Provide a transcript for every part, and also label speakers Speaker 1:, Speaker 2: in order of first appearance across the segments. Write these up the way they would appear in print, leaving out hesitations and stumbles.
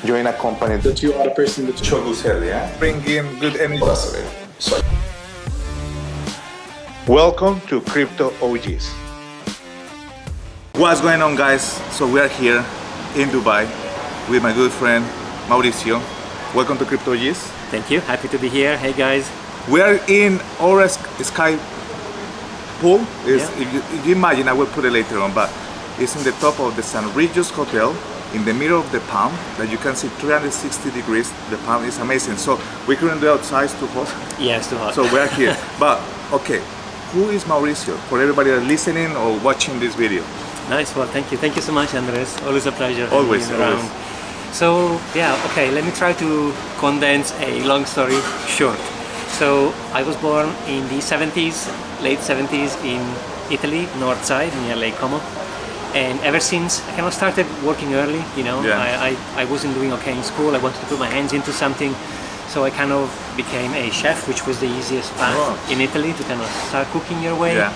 Speaker 1: join a company
Speaker 2: that you are the person that you
Speaker 1: Chogusel, yeah? Bring in good energy. Welcome to Crypto OGs. What's going on, guys? So we are here in Dubai with my good friend Maurizio. Welcome to Crypto OGs.
Speaker 3: Thank you. Happy to be here. Hey guys.
Speaker 1: We are in our sky pool. If you imagine, I will put it later on, but it's in the top of the San Regis Hotel, in the middle of the palm, that you can see 360 degrees. The palm is amazing. So we couldn't do outside, it's too hot.
Speaker 3: Yeah, it's too hot.
Speaker 1: So we are here. But okay, who is Maurizio? For everybody that's listening or watching this video.
Speaker 3: Nice. Well, thank you. Thank you so much, Andres. Always a pleasure.
Speaker 1: Always,
Speaker 3: being around. So yeah, okay. Let me try to condense a long story short. So I was born in the 70s, late 70s in Italy, north side near Lake Como. And ever since, I kind of started working early, you know.
Speaker 1: Yeah.
Speaker 3: I wasn't doing okay in school. I wanted to put my hands into something. So I kind of became a chef, which was the easiest path in Italy to kind of start cooking your way.
Speaker 1: Yeah.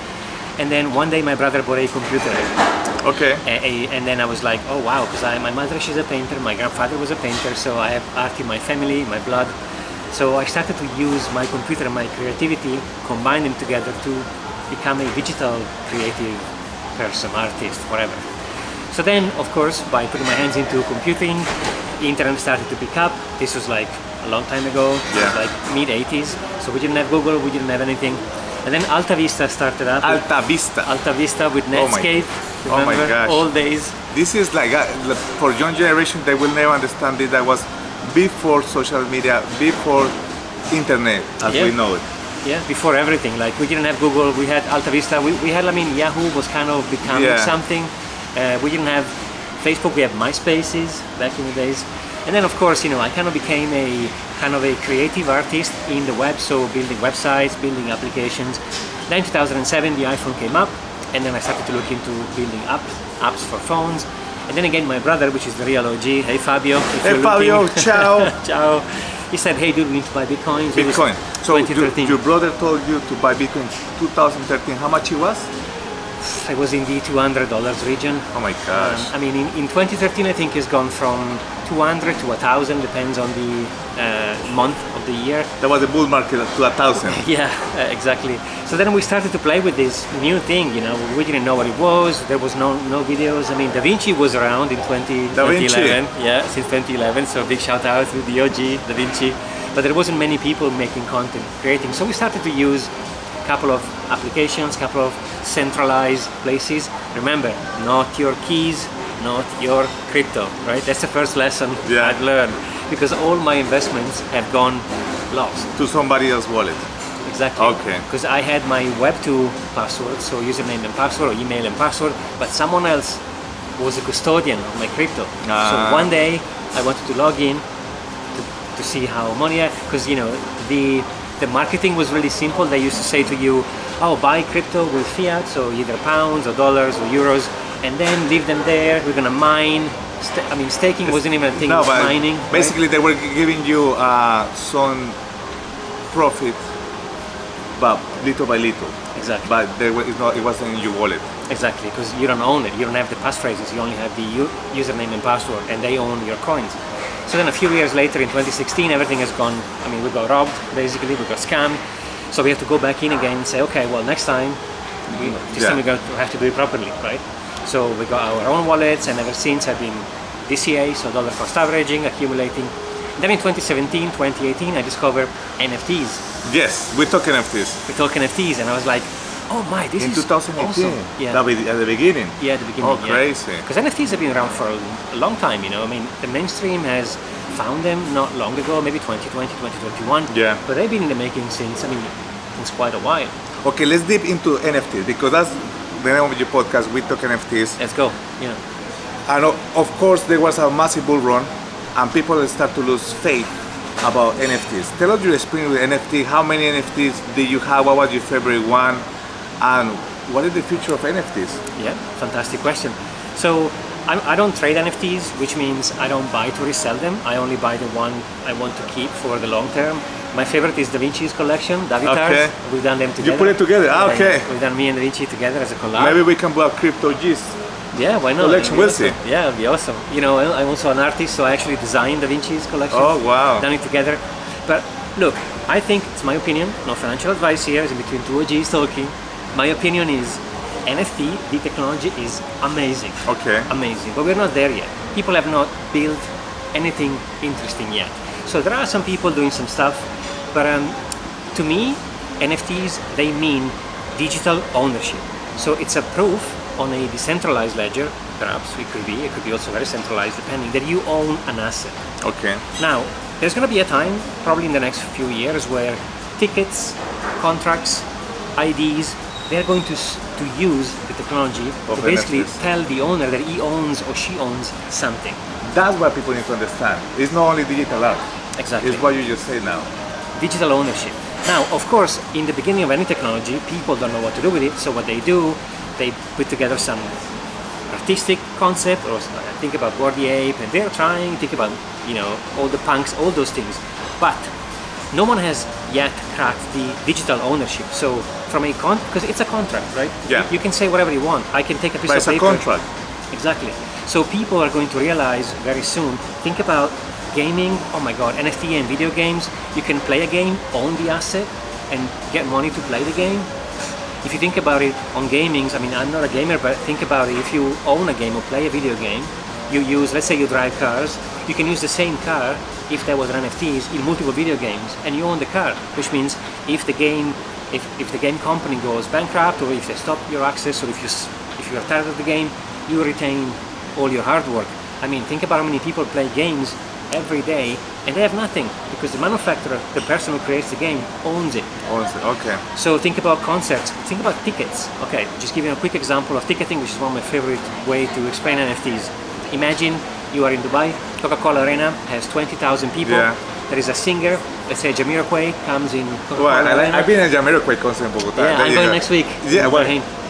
Speaker 3: And then one day my brother bought a computer.
Speaker 1: Okay.
Speaker 3: And then I was like, oh wow, because my mother, she's a painter, my grandfather was a painter, so I have art in my family, my blood. So I started to use my computer and my creativity, combine them together to become a digital creative person, artist, whatever. So then, of course, by putting my hands into computing, the internet started to pick up. This was like a long time ago, it was like mid-80s. So we didn't have Google, we didn't have anything. And then Alta Vista started up.
Speaker 1: Alta Vista.
Speaker 3: Alta Vista with Netscape.
Speaker 1: Oh my gosh.
Speaker 3: All days.
Speaker 1: This is like, for young generation, they will never understand it. That was before social media, before internet as we know it.
Speaker 3: Yeah, before everything. Like we didn't have Google, we had Alta Vista, we had, I mean, Yahoo was kind of becoming something. We didn't have Facebook, we had MySpaces back in the days. And then of course, you know, I kind of became a kind of a creative artist in the web, so building websites, building applications. Then in 2007, the iPhone came up, and then I started to look into building apps for phones. And then again, my brother, which is the real OG, hey Fabio.
Speaker 1: Hey Fabio, ciao.
Speaker 3: Ciao. He said, hey dude, we need to buy Bitcoin.
Speaker 1: Bitcoin. So your brother told you to buy Bitcoin 2013. How much it was?
Speaker 3: It was in the $200 region.
Speaker 1: Oh my gosh.
Speaker 3: I mean, in 2013, I think it's gone from 200 to 1,000, depends on the month of the year.
Speaker 1: That was a bull market to 1,000.
Speaker 3: Yeah, exactly. So then we started to play with this new thing, you know. We didn't know what it was. There was no videos. I mean, Da Vinci was around in 2011. Yeah, since 2011. So big shout out to the OG, Da Vinci. But there wasn't many people making content, creating. So we started to use a couple of applications, couple of centralized places. Remember, not your keys, not your crypto, right? That's the first lesson I've learned, because all my investments have gone lost.
Speaker 1: To somebody else's wallet.
Speaker 3: Exactly.
Speaker 1: Okay.
Speaker 3: Because I had my Web2 password, so username and password, or email and password, but someone else was a custodian of my crypto. So one day I wanted to log in to see how money, because you know, the marketing was really simple. They used to say to you, oh, buy crypto with fiat, so either pounds or dollars or euros, and then leave them there. We're gonna mine. I mean, staking wasn't even a thing. No, but mining.
Speaker 1: Basically, they were giving you some profit, but little by little.
Speaker 3: Exactly.
Speaker 1: But it wasn't in your wallet.
Speaker 3: Exactly, because you don't own it. You don't have the passphrases. You only have the username and password, and they own your coins. So then a few years later, in 2016, everything has gone. I mean, we got robbed. Basically, we got scammed. So we have to go back in again and say, okay, well, next time, this time we're going to have to do it properly, right? So we got our own wallets, and ever since I've been DCA, so dollar cost averaging, accumulating. Then in 2017, 2018, I discovered NFTs.
Speaker 1: Yes, we talk NFTs.
Speaker 3: We talk NFTs, and I was like, oh my, this is
Speaker 1: 2018.
Speaker 3: Awesome. Yeah.
Speaker 1: At the beginning.
Speaker 3: Yeah, at the beginning.
Speaker 1: Oh, crazy.
Speaker 3: Because NFTs have been around for a long time, you know. I mean, the mainstream has found them not long ago, maybe 2020, 2021.
Speaker 1: Yeah.
Speaker 3: But they've been in the making since quite a while.
Speaker 1: Okay, let's dip into NFTs, because that's the name of your podcast. We talk NFTs.
Speaker 3: Let's go. Yeah.
Speaker 1: And of course, there was a massive bull run, and people start to lose faith about NFTs. Tell us your experience with NFT. How many NFTs did you have? What was your favorite one? And what is the future of NFTs?
Speaker 3: Yeah, fantastic question. So I don't trade NFTs, which means I don't buy to resell them. I only buy the one I want to keep for the long term. My favorite is Da Vinci's collection, Davitars.
Speaker 1: Okay.
Speaker 3: We've done them together.
Speaker 1: You put it together? Okay.
Speaker 3: We've done me and Da Vinci together as a collab.
Speaker 1: Maybe we can build Crypto G's
Speaker 3: Yeah, why not?
Speaker 1: collection. We'll see.
Speaker 3: Yeah, it'd be awesome. You know, I'm also an artist, so I actually designed Da Vinci's collection.
Speaker 1: Oh, wow.
Speaker 3: Done it together. But look, I think it's my opinion, no financial advice here, it's in between two OGs talking. My opinion is NFT, the technology is amazing.
Speaker 1: Okay.
Speaker 3: Amazing. But we're not there yet. People have not built anything interesting yet. So there are some people doing some stuff, but to me, NFTs, they mean digital ownership. So it's a proof on a decentralized ledger, perhaps it could be also very centralized depending, that you own an asset.
Speaker 1: Okay.
Speaker 3: Now, there's going to be a time, probably in the next few years, where tickets, contracts, IDs, they're going to use the technology to basically
Speaker 1: NFTs.
Speaker 3: tell the owner that he owns or she owns something.
Speaker 1: That's what people need to understand. It's not only digital art.
Speaker 3: Exactly.
Speaker 1: It's what you just said now.
Speaker 3: Digital ownership. Now, of course, in the beginning of any technology, people don't know what to do with it, so what they do, they put together some artistic concept, or think about Bored the Ape, and they're trying, think about, you know, all the punks, all those things. But no one has yet cracked the digital ownership. So from a because it's a contract, right?
Speaker 1: Yeah.
Speaker 3: You can say whatever you want. I can take a piece
Speaker 1: But
Speaker 3: of
Speaker 1: it's
Speaker 3: paper.
Speaker 1: a contract.
Speaker 3: Exactly. So people are going to realize very soon, think about gaming, oh my god, NFT and video games, you can play a game, own the asset, and get money to play the game. If you think about it on gamings, I mean, I'm not a gamer, but think about it, if you own a game or play a video game, you use, let's say you drive cars, you can use the same car, if there was an NFTs, in multiple video games, and you own the car, which means if the game company goes bankrupt, or if they stop your access, or if you are tired of the game, you retain all your hard work. I mean, think about how many people play games every day and they have nothing because the manufacturer, the person who creates the game, owns it.
Speaker 1: Okay.
Speaker 3: So think about concerts, think about tickets. Okay, just give you a quick example of ticketing, which is one of my favorite way to explain NFTs. Imagine you are in Dubai, Coca-Cola Arena has 20,000 people.
Speaker 1: Yeah.
Speaker 3: There is a singer, let's say Jamiroquai comes in Coca-Cola
Speaker 1: Well,
Speaker 3: Arena.
Speaker 1: I've been in Jamiroquai concert in Bogota.
Speaker 3: Yeah,
Speaker 1: There
Speaker 3: I'm
Speaker 1: you
Speaker 3: going
Speaker 1: go.
Speaker 3: next week.
Speaker 1: Yeah, well,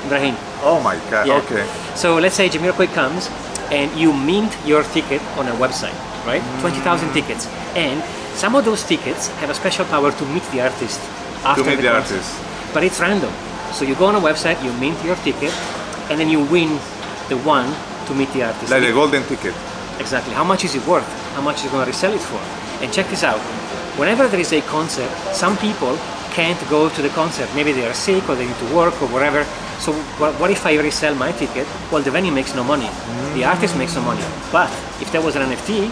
Speaker 3: Brahim.
Speaker 1: oh my god,
Speaker 3: Yeah.
Speaker 1: okay.
Speaker 3: So let's say Jamiroquai comes and you mint your ticket on a website, right? 20,000 tickets. And some of those tickets have a special power to meet the artist after
Speaker 1: meet the
Speaker 3: concert.
Speaker 1: artist.
Speaker 3: But it's random. So you go on a website, you mint your ticket, and then you win the one to meet the artist.
Speaker 1: Like a golden ticket.
Speaker 3: Exactly. How much is it worth? How much is it going to resell it for? And check this out. Whenever there is a concert, some people can't go to the concert. Maybe they are sick or they need to work or whatever. So what if I resell my ticket? Well, the venue makes no money. The artist makes no money. But if there was an NFT,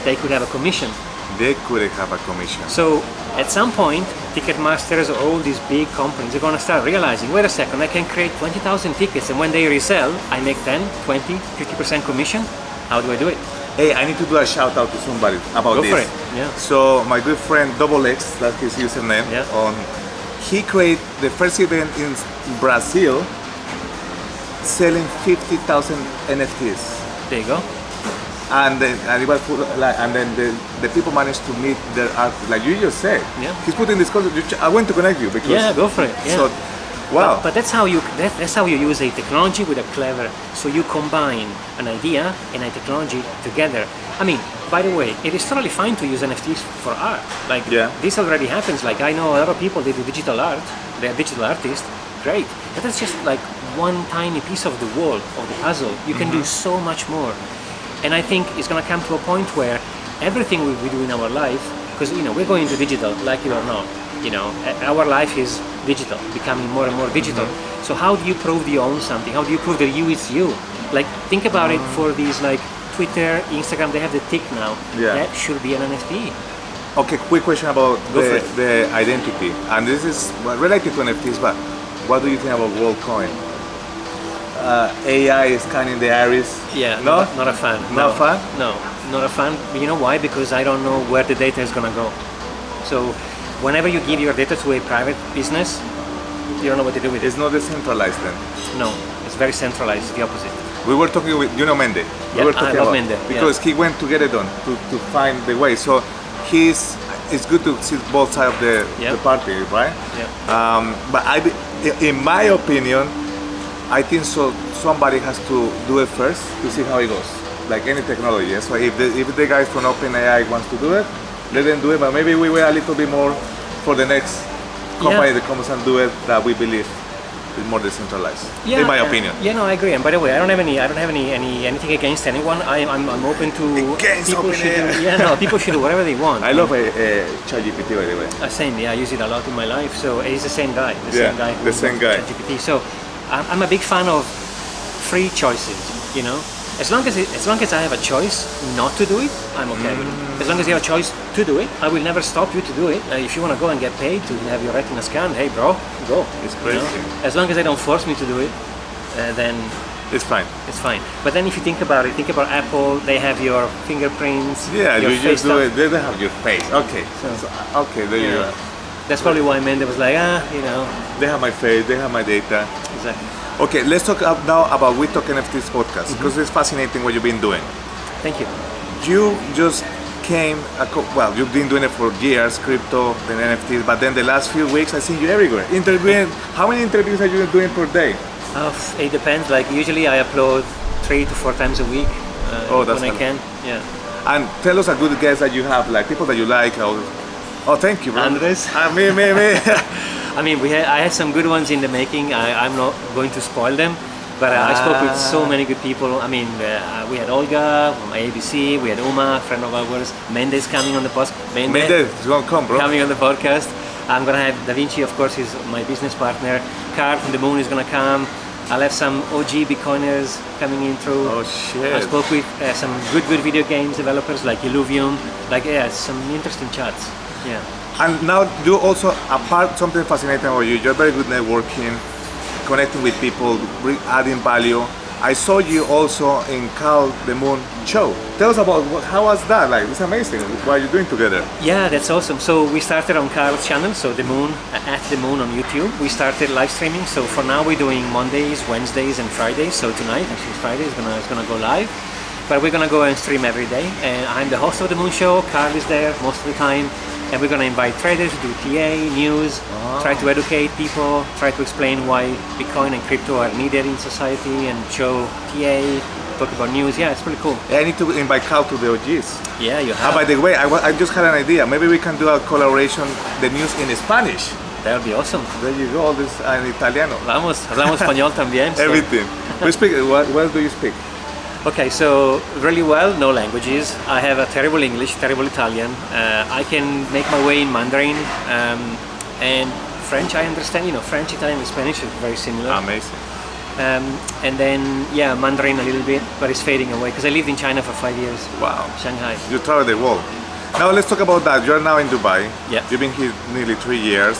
Speaker 3: they could have a commission.
Speaker 1: They could have a commission.
Speaker 3: So at some point, Ticketmasters or all these big companies are going to start realizing, wait a second, I can create 20,000 tickets and when they resell, I make 10, 20, 50% commission. How do I do it?
Speaker 1: Hey, I need to do a shout out to somebody about
Speaker 3: Go
Speaker 1: this.
Speaker 3: for it. Yeah.
Speaker 1: So my good friend Double X, that's his username.
Speaker 3: Yeah.
Speaker 1: He created the first event in Brazil, selling 50,000 NFTs.
Speaker 3: There you go.
Speaker 1: And then it was full, like, and then the people managed to meet their art, like you just said.
Speaker 3: Yeah.
Speaker 1: He's putting this concept. I want to connect you because.
Speaker 3: Yeah, go for it. Yeah.
Speaker 1: So, wow.
Speaker 3: But that's how you use a technology with a clever. So you combine an idea and a technology together. I mean, by the way, it is totally fine to use NFTs for art. Like this already happens. Like I know a lot of people, they do digital art. They're digital artists. Great. But that's just like one tiny piece of the wall of the puzzle. You can do so much more. And I think it's going to come to a point where everything we do in our life, because we're going into digital, like it or not. Our life is digital, becoming more and more digital. So how do you prove you own something? How do you prove that it's you? Like think about it for these like Twitter, Instagram, they have the tick now.
Speaker 1: Yeah.
Speaker 3: That should be an NFT.
Speaker 1: Okay, quick question about
Speaker 3: Go for it.
Speaker 1: the identity. And this is related to NFTs, but what do you think about WorldCoin? AI scanning the iris.
Speaker 3: Yeah,
Speaker 1: no?
Speaker 3: not a fan.
Speaker 1: Not a fan?
Speaker 3: No, not a fan. You know why? Because I don't know where the data is going to go. So whenever you give your data to a private business, you don't know what to do with it.
Speaker 1: It's not decentralized then?
Speaker 3: No, it's very centralized, the opposite.
Speaker 1: We were talking with, Mende.
Speaker 3: Yeah,
Speaker 1: We were talking
Speaker 3: I love
Speaker 1: about,
Speaker 3: Mende,
Speaker 1: because he went to get it done, to find the way. So it's good to see both sides of the party, right?
Speaker 3: Yeah.
Speaker 1: But in my opinion, I think somebody has to do it first to see how it goes, like any technology. Yeah? So if the guys from OpenAI wants to do it, let them do it, but maybe we wait a little bit more for the next company that comes and do it that we believe. is more decentralized,
Speaker 3: Yeah,
Speaker 1: in my opinion.
Speaker 3: Yeah, no, I agree. And by the way, I don't have anything against anyone. I'm open to
Speaker 1: Against
Speaker 3: people
Speaker 1: open
Speaker 3: should
Speaker 1: air.
Speaker 3: do, yeah, no, people should do whatever they want.
Speaker 1: I love ChatGPT, by the way.
Speaker 3: Same, yeah, I use it a lot in my life. So he's the same guy.
Speaker 1: The same guy.
Speaker 3: ChatGPT. So I'm a big fan of free choices. You know, as long as I have a choice not to do it, I'm okay with it. As long as you have a choice to do it, I will never stop you to do it. If you want to go and get paid to have your retina scanned, hey bro, go.
Speaker 1: It's crazy.
Speaker 3: You know? As long as they don't force me to do it, then
Speaker 1: it's fine.
Speaker 3: It's fine. But then if you think about it, think about Apple. They have your fingerprints.
Speaker 1: Yeah,
Speaker 3: your
Speaker 1: you
Speaker 3: face
Speaker 1: just do it. They don't have your face. Okay. Okay, there you are.
Speaker 3: That's probably why Mendes was like,
Speaker 1: They have my face. They have my data.
Speaker 3: Exactly.
Speaker 1: Okay, let's talk now about We Talk NFTs podcast because it's fascinating what you've been doing.
Speaker 3: Thank you.
Speaker 1: You just came, you've been doing it for years, crypto, then NFTs, but then the last few weeks I see you everywhere. Interviewing, how many interviews are you doing per day?
Speaker 3: It depends. Like usually I upload 3 to 4 times a week when I can. Yeah.
Speaker 1: And tell us a good guest that you have, like people that you like. Oh, thank you, bro.
Speaker 3: Andres.
Speaker 1: Me.
Speaker 3: I mean, I had some good ones in the making. I'm not going to spoil them, but I spoke with so many good people. I mean, we had Olga from ABC, we had Uma, a friend of ours, Meneses coming on the podcast.
Speaker 1: Meneses, it's gonna come, bro.
Speaker 3: Coming on the podcast. I'm gonna have Da Vinci, of course, is my business partner. Carl from the Moon is gonna come. I'll have some OG Bitcoiners coming in through.
Speaker 1: Oh shit!
Speaker 3: I spoke with some good video games developers like Illuvium. Some interesting chats. Yeah.
Speaker 1: And now you also, apart something fascinating about you, you're very good networking, connecting with people, adding value. I saw you also in Carl the Moon show. Tell us about how was that? Like, it's amazing. What are you doing together?
Speaker 3: Yeah, that's awesome. So we started on Carl's channel, so the Moon, at the Moon on YouTube. We started live streaming. So for now we're doing Mondays, Wednesdays, and Fridays. So tonight, actually Friday, is gonna go live. But we're gonna go and stream every day. And I'm the host of the Moon show. Carl is there most of the time. And we're going to invite traders, do TA, news, try to educate people, try to explain why Bitcoin and crypto are needed in society and show TA, talk about news. Yeah, it's pretty cool.
Speaker 1: Yeah, I need to invite Carl to the OGs.
Speaker 3: Yeah, you have.
Speaker 1: By the way, I just had an idea. Maybe we can do a collaboration, the news in Spanish.
Speaker 3: That would be awesome.
Speaker 1: There you go, all this in Italiano.
Speaker 3: Hablamos español también. So.
Speaker 1: Everything. We speak, what do you speak?
Speaker 3: Okay, so really well, no languages. I have a terrible English, terrible Italian. I can make my way in Mandarin and French. I understand, French, Italian, and Spanish is very similar.
Speaker 1: Amazing.
Speaker 3: And then, Mandarin a little bit, but it's fading away because I lived in China for 5 years.
Speaker 1: Wow.
Speaker 3: Shanghai.
Speaker 1: You travel the world. Now let's talk about that. You're now in Dubai.
Speaker 3: Yeah.
Speaker 1: You've been here nearly 3 years.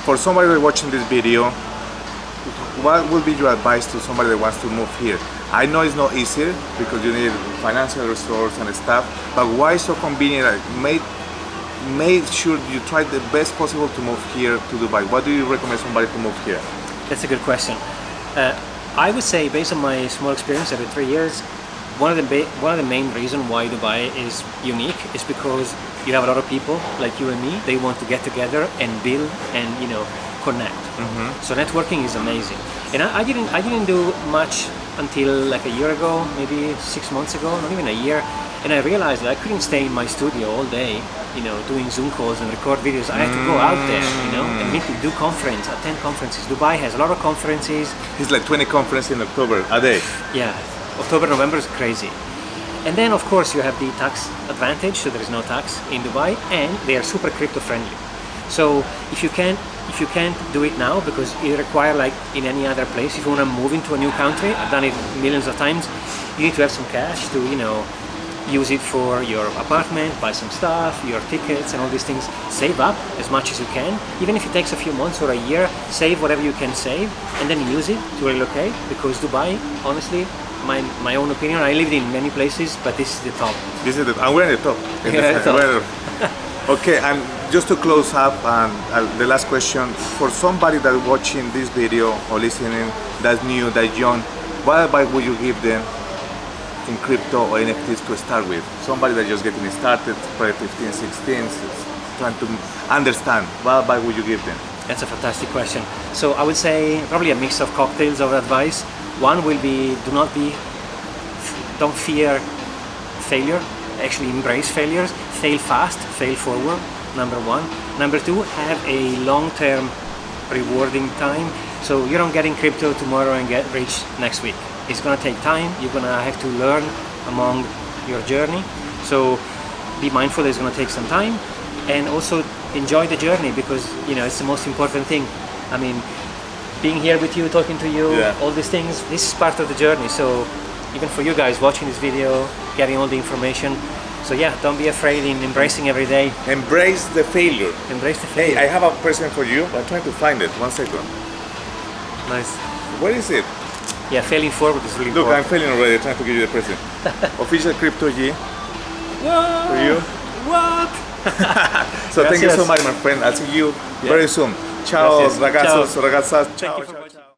Speaker 1: For somebody watching this video, what would be your advice to somebody that wants to move here? I know it's not easy because you need financial resources and stuff, but why so convenient? Make sure you try the best possible to move here to Dubai. What do you recommend somebody to move here?
Speaker 3: That's a good question. I would say, based on my small experience every 3 years, one of the main reasons why Dubai is unique is because you have a lot of people like you and me. They want to get together and build and connect. So networking is amazing. And I didn't do much until like a year ago, maybe 6 months ago, not even a year. And I realized that I couldn't stay in my studio all day, doing Zoom calls and record videos. I had to go out there, and meet to do conference, attend conferences. Dubai has a lot of conferences.
Speaker 1: It's like 20 conferences in October a day.
Speaker 3: Yeah, October, November is crazy. And then of course you have the tax advantage, so there is no tax in Dubai, and they are super crypto friendly. So if you can't do it now because it requires, like in any other place, if you want to move into a new country, I've done it millions of times, you need to have some cash to use it for your apartment, buy some stuff, your tickets and all these things. Save up as much as you can, even if it takes a few months or a year. Save whatever you can save and then use it to relocate, because Dubai, honestly, my own opinion, I lived in many places, but this is the top.
Speaker 1: And we're in the top. Okay, and just to close up, and the last question, for somebody that's watching this video or listening that's new, that's young, what advice would you give them in crypto or NFTs to start with? Somebody that's just getting started, probably 15, 16, trying to understand, what advice would you give them?
Speaker 3: That's a fantastic question. So I would say probably a mix of cocktails of advice. One will be, don't fear failure, actually embrace failures, fail fast, fail forward, number one. Number two, have a long-term rewarding time. So you don't get in crypto tomorrow and get rich next week. It's gonna take time. You're gonna have to learn among your journey. So be mindful it's gonna take some time, and also enjoy the journey, because it's the most important thing. I mean, being here with you, talking to you, all these things, this is part of the journey. So even for you guys watching this video, getting all the information. So yeah, don't be afraid in embracing every day.
Speaker 1: Embrace the failure.
Speaker 3: Embrace the failure.
Speaker 1: Hey, I have a present for you. I'm trying to find it. 1 second.
Speaker 3: Nice.
Speaker 1: Where is it?
Speaker 3: Yeah, failing forward is really
Speaker 1: Look,
Speaker 3: important.
Speaker 1: I'm failing already. Trying to give you the present. Official Crypto G.
Speaker 3: What?
Speaker 1: For you.
Speaker 3: What?
Speaker 1: So thank you so
Speaker 3: Gracias.
Speaker 1: much, my friend. I'll see you very soon. Ciao,
Speaker 3: Gracias.
Speaker 1: ragazos,
Speaker 3: Ciao.
Speaker 1: ragazzas.
Speaker 3: Thank
Speaker 1: Ciao,
Speaker 3: you for
Speaker 1: ciao.